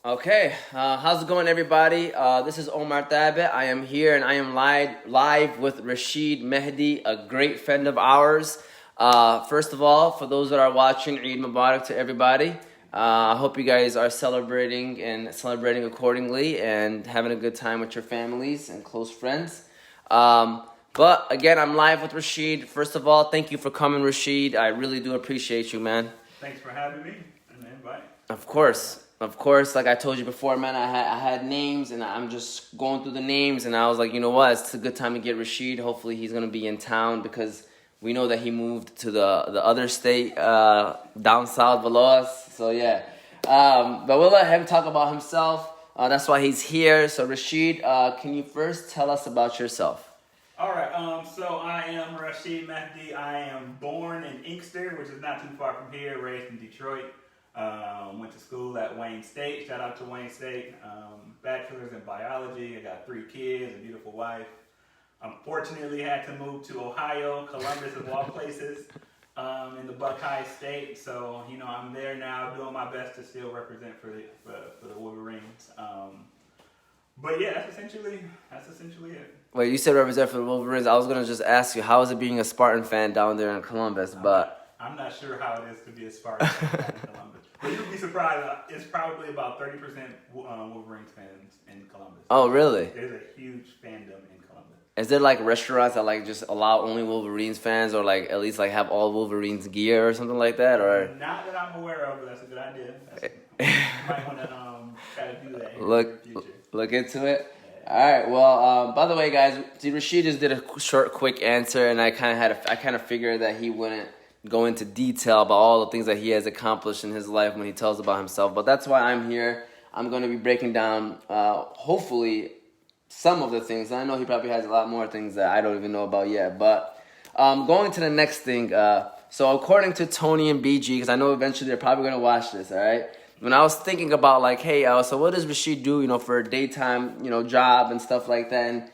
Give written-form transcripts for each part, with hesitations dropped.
Okay, how's it going, everybody? This is Omar Thabit. I am here and I am live with Rashid Mahdi, a great friend of ours. First of all, for those that are watching, Eid Mubarak to everybody. I hope you guys are celebrating accordingly and having a good time with your families and close friends. But again, I'm live with Rashid. First of all, thank you for coming, Rashid. I really do appreciate you, man. Thanks for having me and the invite. Of course. Like I told you before, man, I had names, and I'm just going through the names, and I was like, you know what, it's a good time to get Rashid. Hopefully he's going to be in town because we know that he moved to the other state down south below us. So, yeah. But we'll let him talk about himself. That's why he's here. So, Rashid, can you first tell us about yourself? All right, so I am Rashid Mahdi. I am born in Inkster, which is not too far from here, raised in Detroit. Went to school at Wayne State. Shout out to Wayne State. Bachelor's in biology. I got 3 kids, a beautiful wife. Unfortunately, had to move to Ohio, Columbus of all places, in the Buckeye State. So, you know, I'm there now doing my best to still represent for the Wolverines. But yeah, that's essentially it. Wait, you said represent for the Wolverines. I was going to just ask you, how is it being a Spartan fan down there in Columbus? But I'm not sure how it is to be a Spartan fan in Columbus. But you'd be surprised. It's probably about 30% Wolverines fans in Columbus. Oh, really? There's a huge fandom in Columbus. Is there like restaurants that like just allow only Wolverines fans, or like at least like have all Wolverines gear or something like that? Or not that I'm aware of, but that's a good idea. You might want to try to do that in the future. Look into it. Yeah. All right. Well, by the way, guys, Rashid just did a short, quick answer, and I kind of figured that he wouldn't go into detail about all the things that he has accomplished in his life when he tells about himself. But that's why I'm here. I'm going to be breaking down, hopefully, some of the things. I know he probably has a lot more things that I don't even know about yet. But going to the next thing. So according to Tony and BG, because I know eventually they're probably going to watch this, all right? When I was thinking about like, hey, so what does Rashid do, you know, for a daytime, you know, job and stuff like that? And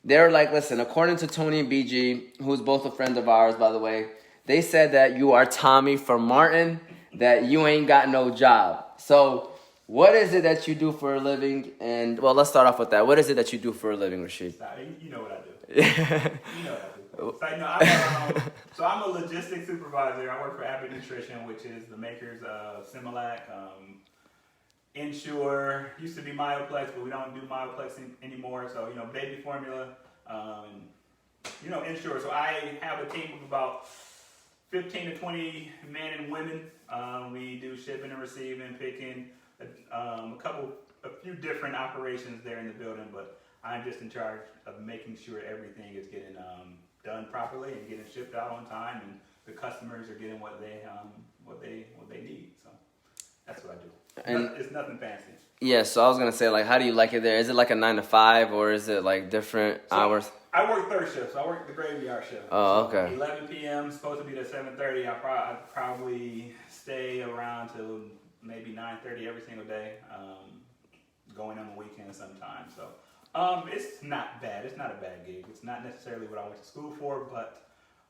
they're like, listen, according to Tony and BG, who's both a friend of ours, by the way, they said that you are Tommy from Martin, that you ain't got no job. So what is it that you do for a living? And, well, let's start off with that. What is it that you do for a living, Rashid? You know what I do. You know what I do. So I'm a logistics supervisor. I work for Abbott Nutrition, which is the makers of Similac, Ensure. Used to be Myoplex, but we don't do Myoplex anymore. So, you know, baby formula, you know, Ensure. So I have a team of about 15 to 20 men and women. We do shipping and receiving, picking, a few different operations there in the building, but I'm just in charge of making sure everything is getting done properly and getting shipped out on time, and the customers are getting what they need. So that's what I do. And it's nothing fancy. Yeah, so I was gonna say, like, how do you like it there? Is it like a 9 to 5, or is it like different hours? I work third shift, so I work the graveyard shift. Oh, okay. 11 p.m. supposed to be to 7:30. I probably stay around till maybe 9:30 every single day, going on the weekend sometimes. So it's not bad. It's not a bad gig. It's not necessarily what I went to school for, but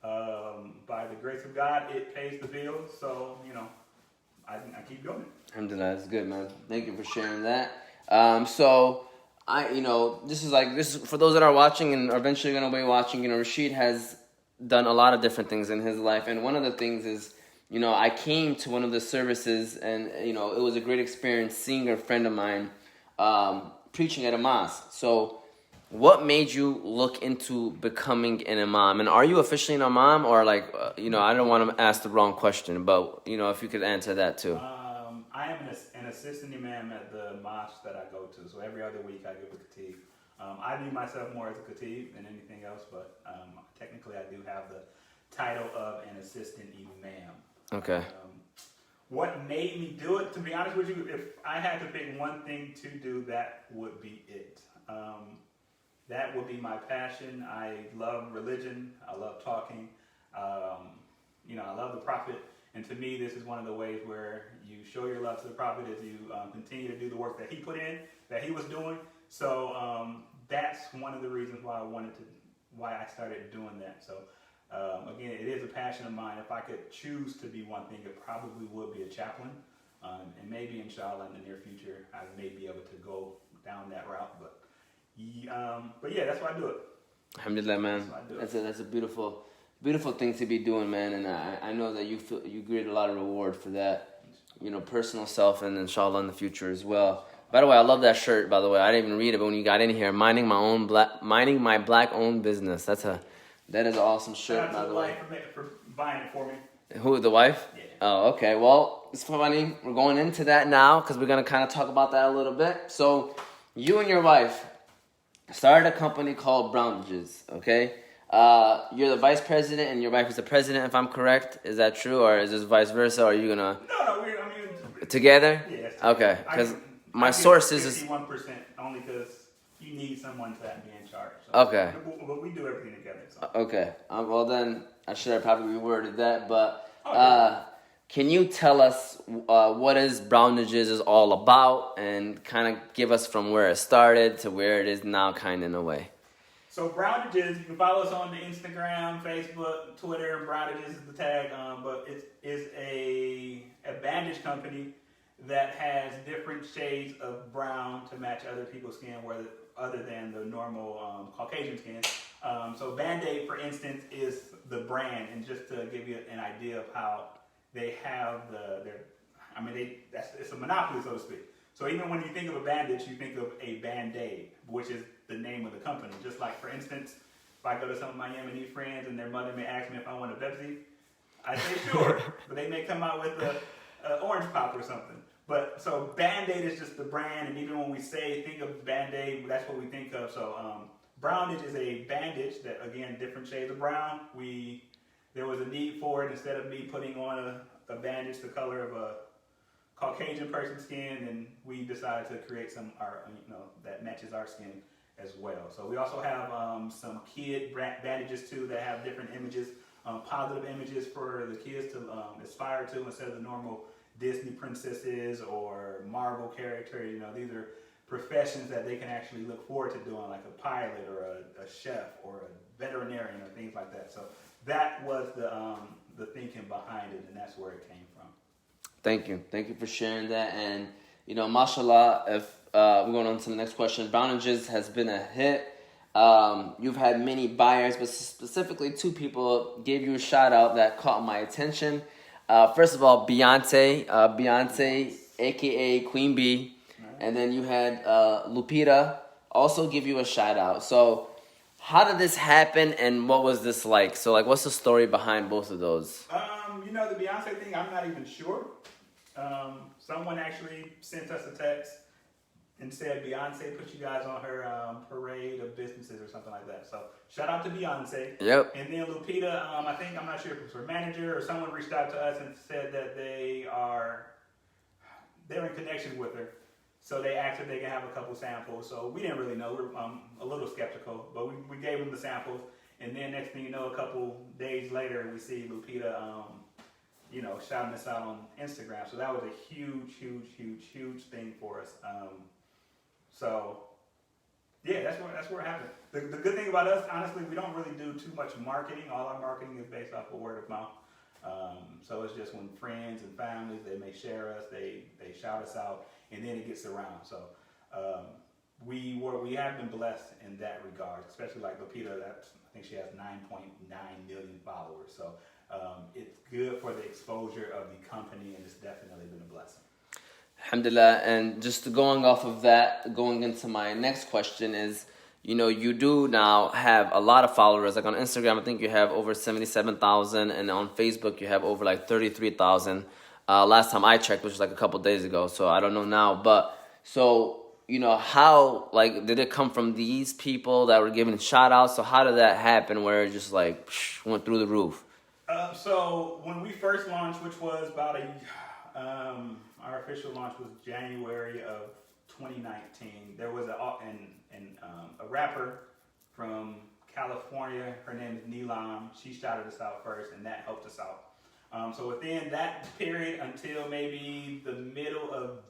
by the grace of God, it pays the bills. So, you know, I keep going. Alhamdulillah, that's good, man. Thank you for sharing that. So this is for those that are watching and are eventually going to be watching. You know, Rashid has done a lot of different things in his life, and one of the things is, you know, I came to one of the services, and you know, it was a great experience seeing a friend of mine preaching at a mosque. So, what made you look into becoming an imam? And are you officially an imam, or like, you know, I don't want to ask the wrong question, but you know, if you could answer that too. I am an assistant imam at the mosque that I go to. So every other week I give a khatib. I view myself more as a khatib than anything else, but technically I do have the title of an assistant imam. Okay. What made me do it? To be honest with you, if I had to pick one thing to do, that would be it. That would be my passion. I love religion. I love talking. You know, I love the Prophet. And to me, this is one of the ways where you show your love to the Prophet as you continue to do the work that he put in, that he was doing. So that's one of the reasons why I started doing that. So again, it is a passion of mine. If I could choose to be one thing, it probably would be a chaplain. And maybe inshallah in the near future I may be able to go down that route. But yeah, that's why I do it. Alhamdulillah, man. That's a beautiful thing to be doing, man. And I know that you get a lot of reward for that, personal self, and inshallah in the future as well. By the way, I love that shirt. By the way, I didn't even read it, but when you got in here, minding my black-owned business. That is an awesome shirt, by the way. For buying it for me. Who, the wife? Yeah. Oh, okay. Well, it's funny. We're going into that now because we're gonna kind of talk about that a little bit. So, you and your wife started a company called Brownages. Okay. You're the vice president and your wife is the president, if I'm correct. Is that true, or is this vice versa? Or are you gonna? No. Together? Yes. Okay. Because my sources is 51% only because you need someone to be in charge. So. Okay. But we do everything together. So. Okay. Well then, I should have probably reworded that, but Okay. can you tell us what is Brownages is all about, and kind of give us from where it started to where it is now, kind of in a way? So Brownages, you can follow us on the Instagram, Facebook, Twitter. Brownages is the tag, but it is a bandage company that has different shades of brown to match other people's skin, other than the normal Caucasian skin. So Band-Aid, for instance, is the brand, and just to give you an idea of how they have it's a monopoly, so to speak. So even when you think of a bandage, you think of a Band-Aid, which is the name of the company. Just like, for instance, if I go to some of my Yemeni friends and their mother may ask me if I want a Pepsi, I say sure, but they may come out with a orange pop or something. But so Band-Aid is just the brand, and even when we think of Band-Aid, that's what we think of. So Brownage is a bandage that, again, different shades of brown. There was a need for it. Instead of me putting on a bandage the color of a Caucasian person's skin, and we decided to create that matches our skin as well. So we also have some kid bandages too that have different images, positive images for the kids to aspire to, instead of the normal Disney princesses or Marvel characters. These are professions that they can actually look forward to doing, like a pilot or a chef or a veterinarian or things like that. So that was the thinking behind it, and that's where it came from. Thank you for sharing that. And mashallah, if we're going on to the next question, Brownages has been a hit. You've had many buyers, but specifically two people gave you a shout out that caught my attention. First of all, Beyonce, aka Queen Bee, and then you had Lupita also give you a shout out. So how did this happen, and what was this like? So what's the story behind both of those? The Beyonce thing, I'm not even sure. Someone actually sent us a text and said Beyonce put you guys on her parade of businesses or something like that. So shout out to Beyonce. Yep. And then Lupita, I'm not sure if it was her manager or someone reached out to us and said that they're in connection with her. So they asked if they can have a couple samples. So we didn't really know. We're a little skeptical, but we gave them the samples. And then next thing you know, a couple days later, we see Lupita, shouting us out on Instagram. So that was a huge thing for us. So yeah, that's where it happened. The good thing about us, honestly, we don't really do too much marketing. All our marketing is based off of word of mouth. So it's just when friends and families, they may share us, they shout us out, and then it gets around. So we have been blessed in that regard, especially like Lupita. I think she has 9.9 million followers. So it's good for the exposure of the company, and it's definitely been a blessing. Alhamdulillah. And just going off of that, going into my next question is, you do now have a lot of followers. Like on Instagram, I think you have over 77,000, and on Facebook you have over 33,000. Last time I checked, which was a couple days ago, so I don't know now. But so how did it come from these people that were giving shout outs? So how did that happen, where it just went through the roof? So when we first launched, which was about our official launch was January of 2019. There was a rapper from California. Her name is Imam. She shouted us out first, and that helped us out. So within that period, until maybe the middle of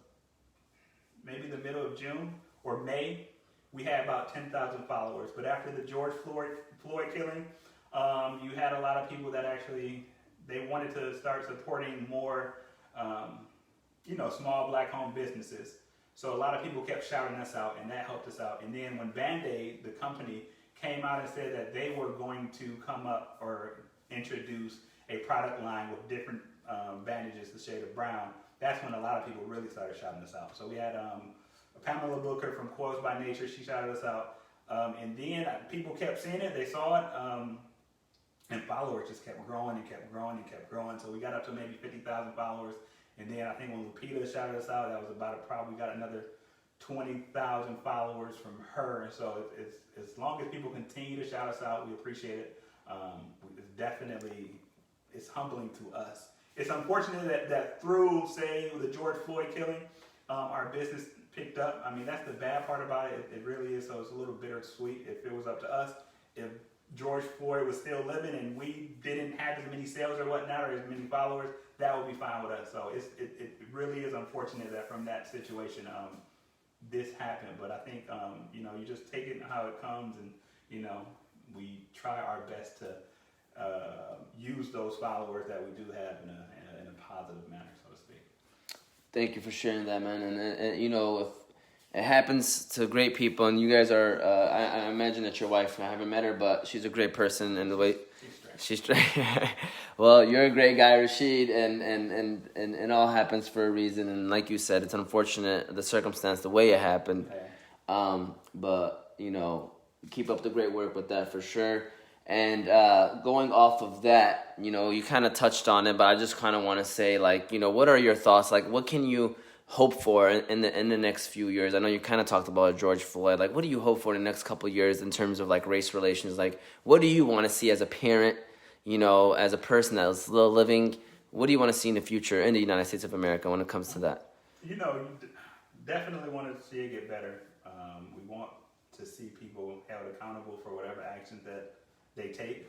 June or May, we had about 10,000 followers. But after the George Floyd killing, you had a lot of people that actually they wanted to start supporting more small black home businesses. So a lot of people kept shouting us out, and that helped us out. And then when Band-Aid, the company, came out and said that they were going to come up or introduce a product line with different bandages, the shade of brown, that's when a lot of people really started shouting us out. So we had Pamela Booker from Coils by Nature, she shouted us out. And then people kept seeing it, they saw it, and followers just kept growing and kept growing and kept growing. So we got up to maybe 50,000 followers. And then I think when Lupita shouted us out, that was about probably got another 20,000 followers from her. So it's as long as people continue to shout us out, we appreciate it. It's humbling to us. It's unfortunate that through, say, the George Floyd killing, our business picked up. I mean, that's the bad part about it. It really is. So it's a little bittersweet. If it was up to us, if George Floyd was still living and we didn't have as many sales or whatnot or as many followers, that would be fine with us. So it really is unfortunate that from that situation, this happened. But I think, you just take it how it comes, and, we try our best to use those followers that we do have in a positive manner, so to speak. Thank you for sharing that, man. And if it happens to great people, and you guys are, I imagine that your wife, I haven't met her, but she's a great person, and the way she's straight. Well, you're a great guy, Rashid, and it all happens for a reason. And like you said, it's unfortunate, the circumstance, the way it happened. But, keep up the great work with that for sure. And going off of that, you kind of touched on it, but I just kind of want to say, what are your thoughts? Like, what can you hope for in the next few years? I know you kind of talked about George Floyd. Like, what do you hope for in the next couple of years in terms of, race relations? Like, what do you want to see as a parent, as a person that's still living? What do you want to see in the future in the United States of America when it comes to that? You definitely want to see it get better. We want to see people held accountable for whatever actions that they take,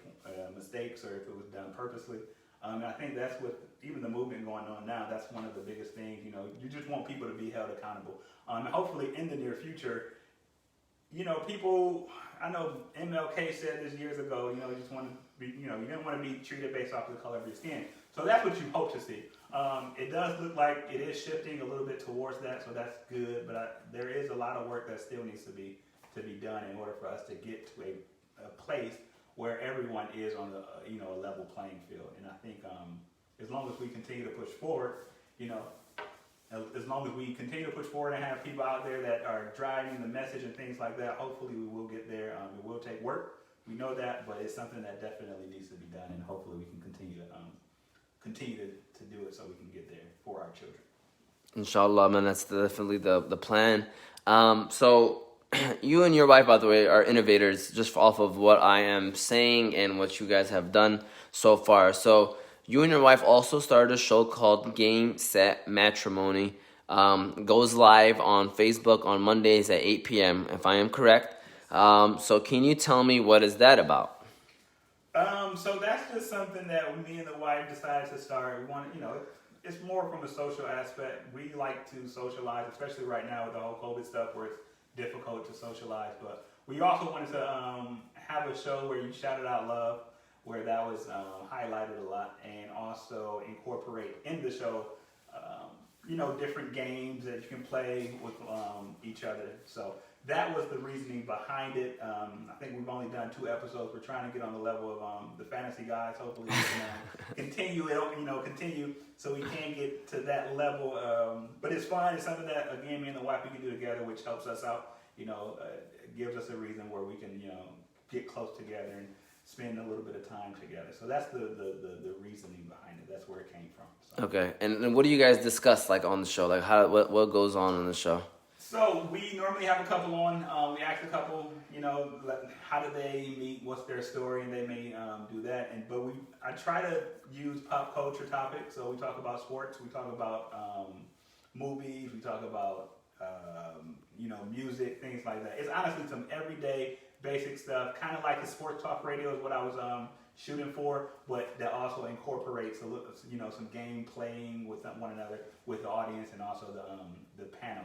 mistakes, or if it was done purposely. And I think that's what, even the movement going on now, that's one of the biggest things. You just want people to be held accountable. And hopefully in the near future, people, I know MLK said this years ago, you just want to be, you didn't want to be treated based off the color of your skin. So that's what you hope to see. It does look like it is shifting a little bit towards that, so that's good. But there is a lot of work that still needs to be done in order for us to get to a place where everyone is on a level playing field. And I think as long as we continue to push forward, as long as we continue to push forward and have people out there that are driving the message and things like that, hopefully we will get there. It will take work. We know that, but it's something that definitely needs to be done, and hopefully we can continue to do it so we can get there for our children. Inshallah, man, that's definitely the plan. So you and your wife, by the way, are innovators just off of what I am saying and what you guys have done so far. So you and your wife also started a show called GameSetmatrimony. Goes live on Facebook on Mondays at 8 p.m., if I am correct. So can you tell me what is that about? So that's just something that me and the wife decided to start. We want, it's more from a social aspect. We like to socialize, especially right now with the whole COVID stuff where it's difficult to socialize. But we also wanted to have a show where you shouted out love, where that was highlighted a lot, and also incorporate in the show, different games that you can play with each other. So that was the reasoning behind it. I think we've only done 2 episodes. We're trying to get on the level of the fantasy guys. Hopefully we can continue so we can get to that level. But it's fun. It's something that, again, me and the wife, we can do together, which helps us out. Gives us a reason where we can, get close together and spend a little bit of time together. So that's the reasoning behind it. That's where it came from. So. Okay. And what do you guys discuss on the show? What goes on in the show? So we normally have a couple on. We ask a couple, how did they meet? What's their story? And they may do that. I try to use pop culture topics. So we talk about sports. We talk about movies. We talk about music, things like that. It's honestly some everyday basic stuff, kind of like the sports talk radio is what I was shooting for, but that also incorporates a little, some game playing with one another, with the audience, and also the panel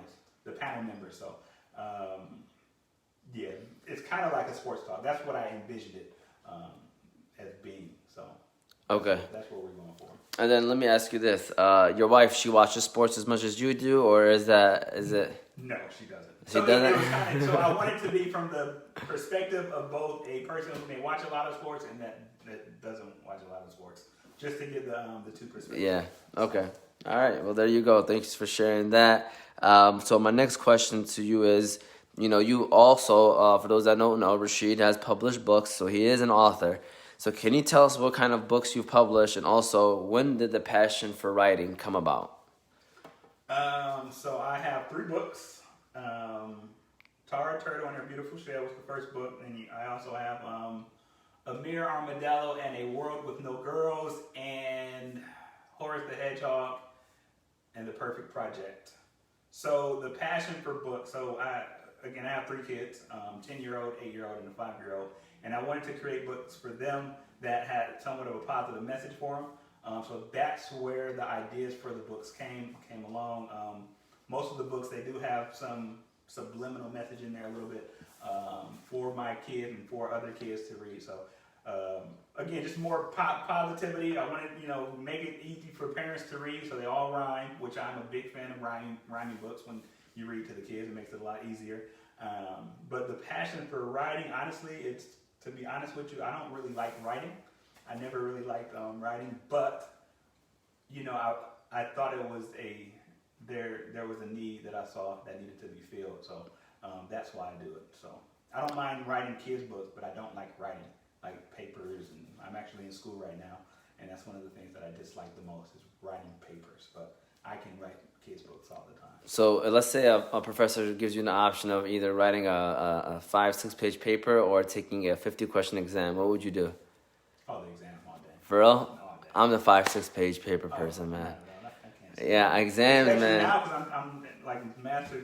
members. So it's kind of like a sports talk. That's what I envisioned it as being. So Okay. That's what we're going for. And then let me ask you this: your wife, she watches sports as much as you do, or is it? No, she doesn't. She doesn't. It was so I want it to be from the perspective of both a person who may watch a lot of sports and that doesn't watch a lot of sports, just to get the two perspectives. Yeah. Okay. All right. Well, there you go. Thanks for sharing that. So my next question to you is, you also, for those that don't know, Rashid has published books, so he is an author. So can you tell us what kind of books you've published, and also when did the passion for writing come about? So I have 3 books. Tara Turtle and Her Beautiful Shell was the first book, and I also have Amir Armadillo and A World with No Girls, and Horace the Hedgehog and The Perfect Project. So the passion for books. So I have 3 kids, 10-year-old, 8-year-old, and a 5-year-old, and I wanted to create books for them that had somewhat of a positive message for them. So that's where the ideas for the books came along. Most of the books, they do have some subliminal message in there a little bit for my kids and for other kids to read. So again, just more positivity. I wanted, make it easy for parents to read, so they all rhyme, which I'm a big fan of rhyming books. When you read to the kids, it makes it a lot easier. But the passion for writing, honestly, to be honest with you, I don't really like writing. I never really liked writing, but I thought it was there was a need that I saw that needed to be filled. So that's why I do it. So I don't mind writing kids books, but I don't like writing like papers. And I'm actually in school right now, and that's one of the things that I dislike the most is writing papers. But I can write kids books all the time. So let's say a professor gives you an option of either writing a 5-6 page paper or taking a 50-question exam. What would you do? Oh, the exam all day. For real? All day. I'm the 5-6 page paper person, man. No, I can't. Yeah, exams, especially man. now, because I'm like master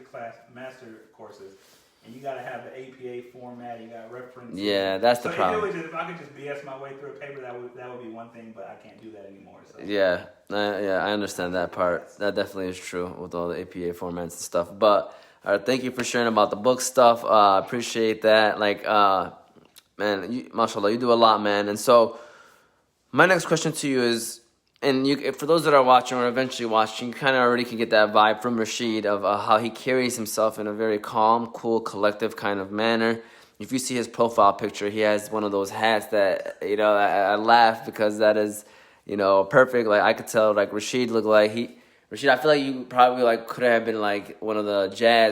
courses, and you got to have the APA format. You got references. Yeah, that's the problem. If I could just BS my way through a paper, that would be one thing, but I can't do that anymore. So. Yeah, I understand that part. That definitely is true with all the APA formats and stuff. But thank you for sharing about the book stuff. Appreciate that. Man, mashallah, you do a lot, man. And so, my next question to you is, and for those that are watching or eventually watching, you kind of already can get that vibe from Rashid of how he carries himself in a very calm, cool, collective kind of manner. If you see his profile picture, he has one of those hats that, I laugh because that is, perfect. Like, I could tell, like, Rashid looked like Rashid, I feel like you probably, could have been, one of the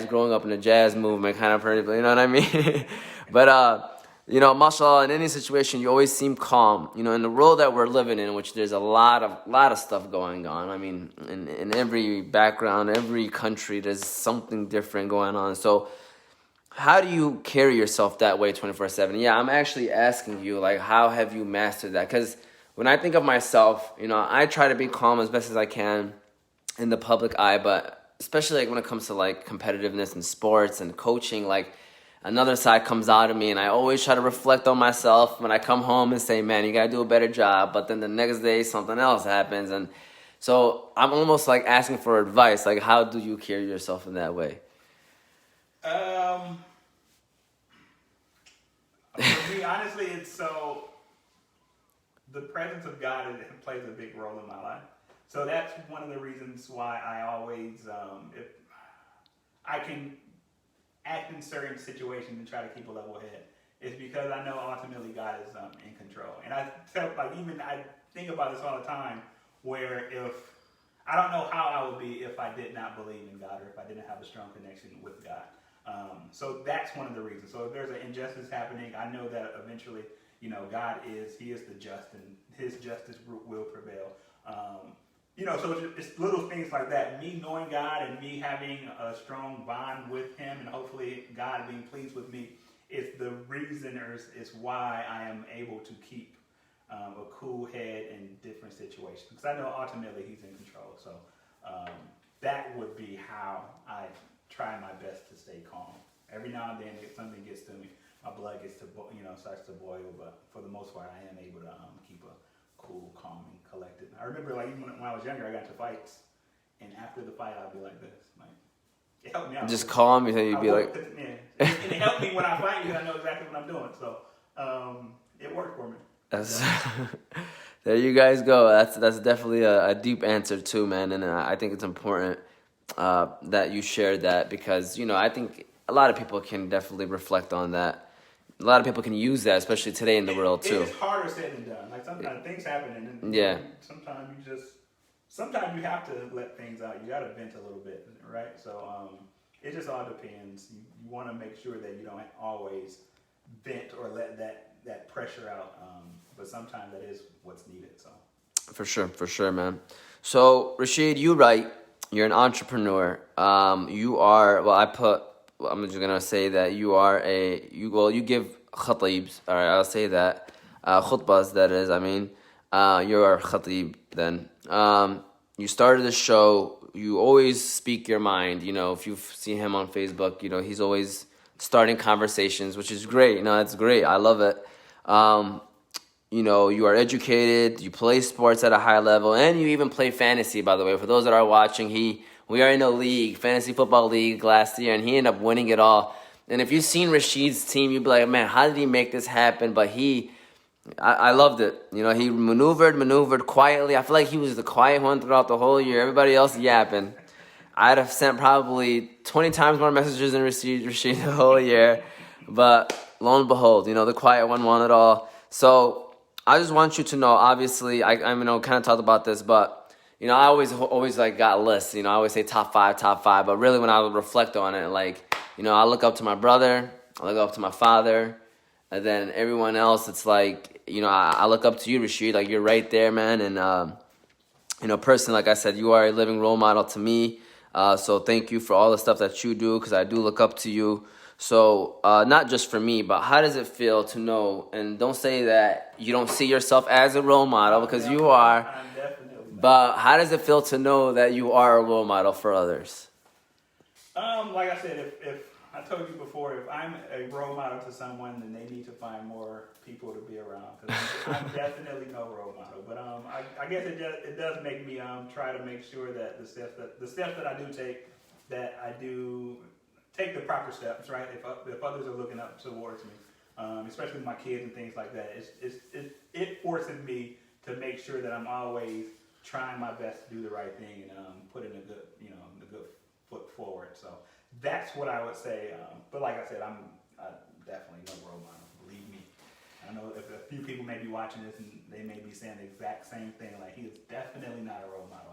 growing up in the jazz movement kind of person, you know what I mean? But, mashallah, in any situation, you always seem calm. In the world that we're living in, which there's a lot of stuff going on. I mean, in every background, every country, there's something different going on. So, how do you carry yourself that way 24/7? Yeah, I'm actually asking you, how have you mastered that? Because when I think of myself, I try to be calm as best as I can in the public eye, but especially when it comes to competitiveness in sports and coaching, another side comes out of me, and I always try to reflect on myself when I come home and say, man, you gotta do a better job. But then the next day something else happens, and so I'm almost asking for advice. How do you carry yourself in that way? For me, honestly, it's the presence of God plays a big role in my life. So that's one of the reasons why I always, if I can act in certain situations and try to keep a level head, it's because I know ultimately God is in control. And I felt I think about this all the time, where if I don't know how I would be if I did not believe in God or if I didn't have a strong connection with God. So that's one of the reasons. So if there's an injustice happening, I know that eventually, God He is the just, and His justice will prevail. So it's little things like that. Me knowing God and me having a strong bond with Him, and hopefully God being pleased with me, is the reason, or is why I am able to keep a cool head in different situations. Because I know ultimately He's in control. So that would be how I try my best to stay calm. Every now and then, if something gets to me, my blood gets starts to boil. But for the most part, I am able to keep a cool, calm, and collected. I remember, even when I was younger, I got into fights, and after the fight, I'd be like this. It helped me out. Just calm, you'd be like... And it helped me when I fight because I know exactly what I'm doing. So it worked for me. There you guys go. That's definitely a deep answer too, man. And I think it's important that you shared that because, I think a lot of people can definitely reflect on that. A lot of people can use that, especially today in the world too. It's harder said than done. Like sometimes things happen, and yeah. Sometimes you have to let things out. You got to vent a little bit, right? So it just all depends. You want to make sure that you don't always vent or let that pressure out. But sometimes that is what's needed. So for sure, man. So Rashid, you're right. You're an entrepreneur. You are. Well, I'm just gonna say that you are you give khatibs. All right, I'll say that. Khutbas, that is. I mean, you're a khatib. Then you started the show. You always speak your mind. If you've seen him on Facebook, he's always starting conversations, which is great. That's great. I love it. You are educated, you play sports at a high level, and you even play fantasy, by the way. For those that are watching, we are in a league, fantasy football league last year, and he ended up winning it all. And if you've seen Rashid's team, you'd be like, man, how did he make this happen? But I loved it. He maneuvered quietly. I feel like he was the quiet one throughout the whole year. Everybody else yapping. I'd have sent probably 20 times more messages than Rashid the whole year. But lo and behold, the quiet one won it all. So I just want you to know, obviously, I kind of talked about this, but, I always like got lists. I always say top five. But really when I would reflect on it, I look up to my brother, I look up to my father, and then everyone else, it's like, I look up to you, Rashid, like you're right there, man. And, personally, like I said, you are a living role model to me. So thank you for all the stuff that you do, because I do look up to you. So not just for me, but how does it feel to know, and don't say that you don't see yourself as a role model, because you are, but how does it feel to know that you are a role model for others? Like I said, if I told you before, if I'm a role model to someone, then they need to find more people to be around, because I'm definitely no role model. But I guess it does make me try to make sure that the steps that I do take, that I do take the proper steps, right? If others are looking up towards me, especially my kids and things like that, it forces me to make sure that I'm always trying my best to do the right thing and putting the good foot forward. So that's what I would say. But like I said, I'm definitely no role model. Believe me. I know if a few people may be watching this and they may be saying the exact same thing. Like, he is definitely not a role model.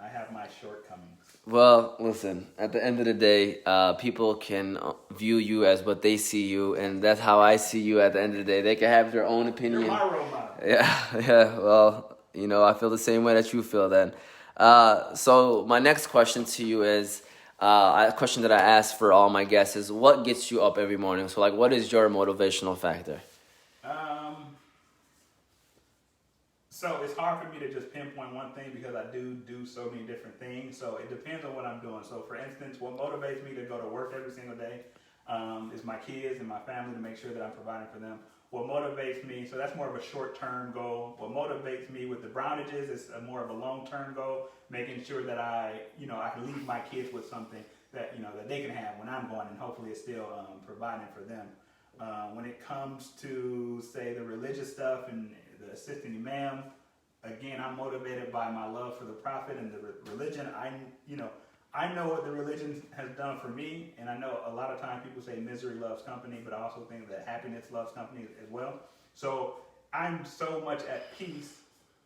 I have my shortcomings. Well, listen, at the end of the day, people can view you as what they see you, and that's how I see you at the end of the day. They can have their own opinion. You're my role model. Yeah, well, I feel the same way that you feel then. So my next question to you is, a question that I ask for all my guests is, what gets you up every morning? So, what is your motivational factor? So it's hard for me to just pinpoint one thing, because I do so many different things. So it depends on what I'm doing. So for instance, what motivates me to go to work every single day is my kids and my family, to make sure that I'm providing for them. What motivates me, so that's more of a short-term goal. What motivates me with the Brownages is more of a long-term goal, making sure that I can leave my kids with something that that they can have when I'm going, and hopefully it's still providing for them. When it comes to, say, the religious stuff and the assistant Imam, again, I'm motivated by my love for the Prophet and the religion. I know what the religion has done for me, and I know a lot of times people say misery loves company, but I also think that happiness loves company as well. So I'm so much at peace,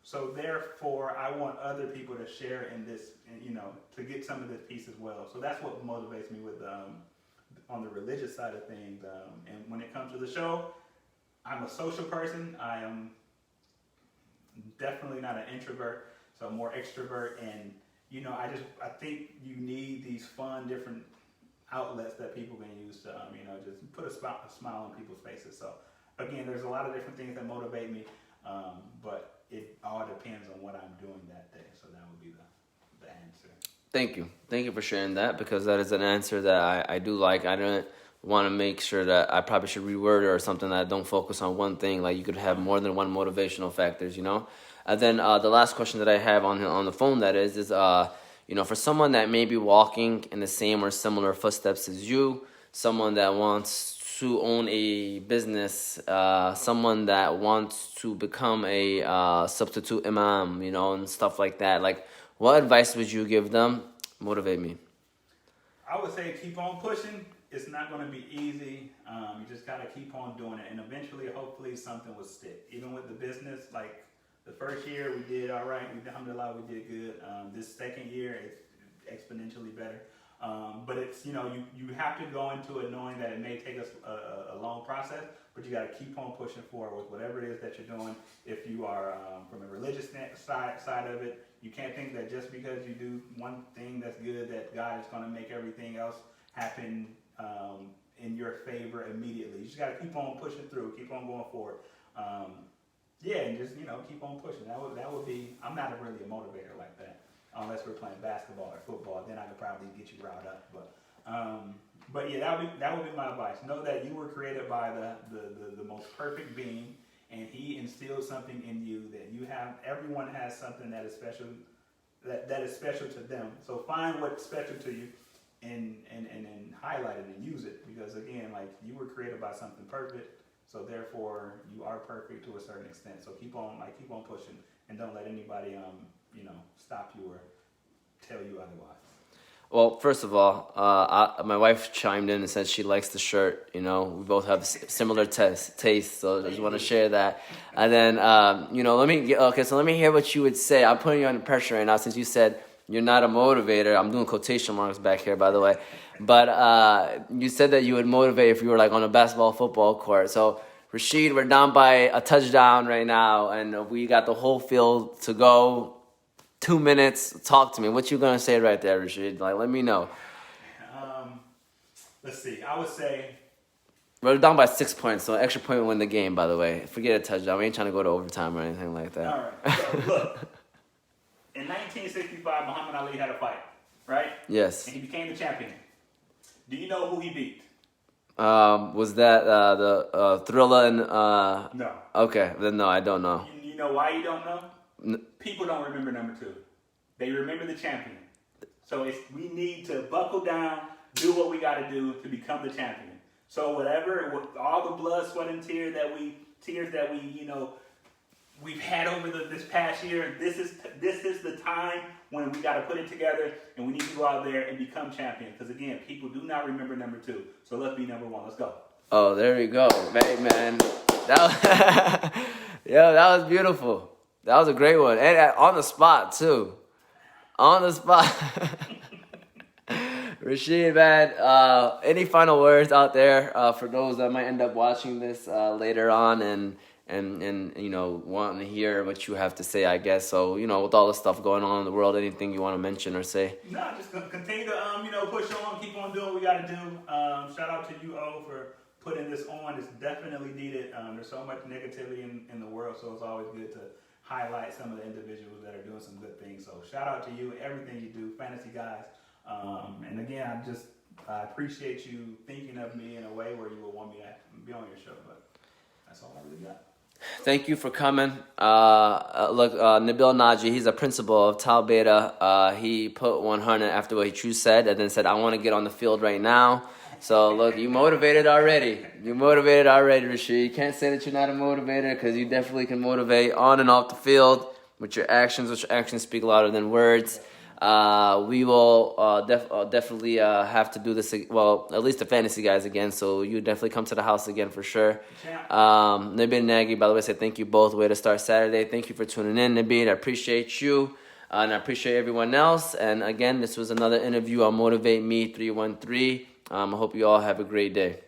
so therefore I want other people to share in this, and to get some of this peace as well. So that's what motivates me with on the religious side of things. And when it comes to the show, I'm a social person. I am definitely not an introvert, so I'm more extrovert, and I think you need these fun, different outlets that people can use to just put a smile on people's faces. So again, there's a lot of different things that motivate me, but it all depends on what I'm doing that day. So that would be the answer. Thank you for sharing that, because that is an answer that I do like. I don't want to make sure that I probably should reword it or something, that I don't focus on one thing. Like, you could have more than one motivational factors, And then the last question that I have on the phone, that is for someone that may be walking in the same or similar footsteps as you, someone that wants to own a business, someone that wants to become a substitute imam, and stuff like that, like, what advice would you give them? Motivate me. I would say keep on pushing. It's not going to be easy. You just got to keep on doing it. And eventually, hopefully, something will stick. Even with the business, like the first year, we did all right. Alhamdulillah, we did good. This second year, it's exponentially better. But it's, you have to go into it knowing that it may take us a long process, but you got to keep on pushing forward with whatever it is that you're doing. If you are from a religious side of it, you can't think that just because you do one thing that's good that God is going to make everything else happen in your favor immediately. You just got to keep on pushing through, keep on going forward. And just, keep on pushing. That would be, I'm not really a motivator like that. Unless we're playing basketball or football, then I could probably get you riled up. But yeah, that would be my advice. Know that you were created by the most perfect being, and He instilled something in you that you have. Everyone has something that is special, that is special to them. So find what's special to you, and highlight it and use it. Because again, like, you were created by something perfect, so therefore you are perfect to a certain extent. So keep on pushing, and don't let anybody stop you or tell you otherwise. Well, first of all, my wife chimed in and said she likes the shirt. We both have similar tastes, so I just want to share that. And then, let me hear what you would say. I'm putting you under pressure right now since you said you're not a motivator. I'm doing quotation marks back here, by the way. But you said that you would motivate if you were like on a basketball, football court. So, Rashid, we're down by a touchdown right now, and we got the whole field to go. 2 minutes. Talk to me. What you gonna say right there, Rashid? Like, let me know. Let's see. I would say we're down by 6 points, so extra point will win the game. By the way, forget a touchdown. We ain't trying to go to overtime or anything like that. All right. So look, in 1965, Muhammad Ali had a fight, right? Yes. And he became the champion. Do you know who he beat? Was that the Thriller and? No. Okay, then no, I don't know. You know why you don't know? People don't remember number 2. They remember the champion. So we need to buckle down, do what we got to do to become the champion. So all the blood, sweat, and tears that we've had over this past year, this is the time when we got to put it together, and we need to go out there and become champion. Because again, people do not remember number 2. So let's be number 1. Let's go. Oh, there we go, man. That was beautiful. That was a great one. And on the spot, too. On the spot. Rashid, man, any final words out there for those that might end up watching this later on and wanting to hear what you have to say, I guess. So, with all the stuff going on in the world, anything you want to mention or say? No, just continue to push on, keep on doing what we got to do. Shout out to you, O, for putting this on. It's definitely needed. There's so much negativity in the world, so it's always good to highlight some of the individuals that are doing some good things. So shout out to you, everything you do, Fantasy Guys. And again, I appreciate you thinking of me in a way where you would want me to be on your show. But that's all I really got. Thank you for coming. Nabil Naji, he's a principal of Tau Beta. He put 100 after what he said, and then said, I want to get on the field right now. So, look, you motivated already. Rashid. You can't say that you're not a motivator, because you definitely can motivate on and off the field with your actions, which actions speak louder than words. We will definitely have to do this, well, at least the Fantasy Guys again, so you definitely come to the house again for sure. Nabid and Nagy, by the way, said thank you both. Way to start Saturday. Thank you for tuning in, Nabid. I appreciate you, and I appreciate everyone else. And again, this was another interview on Motivate Me 313. I hope you all have a great day.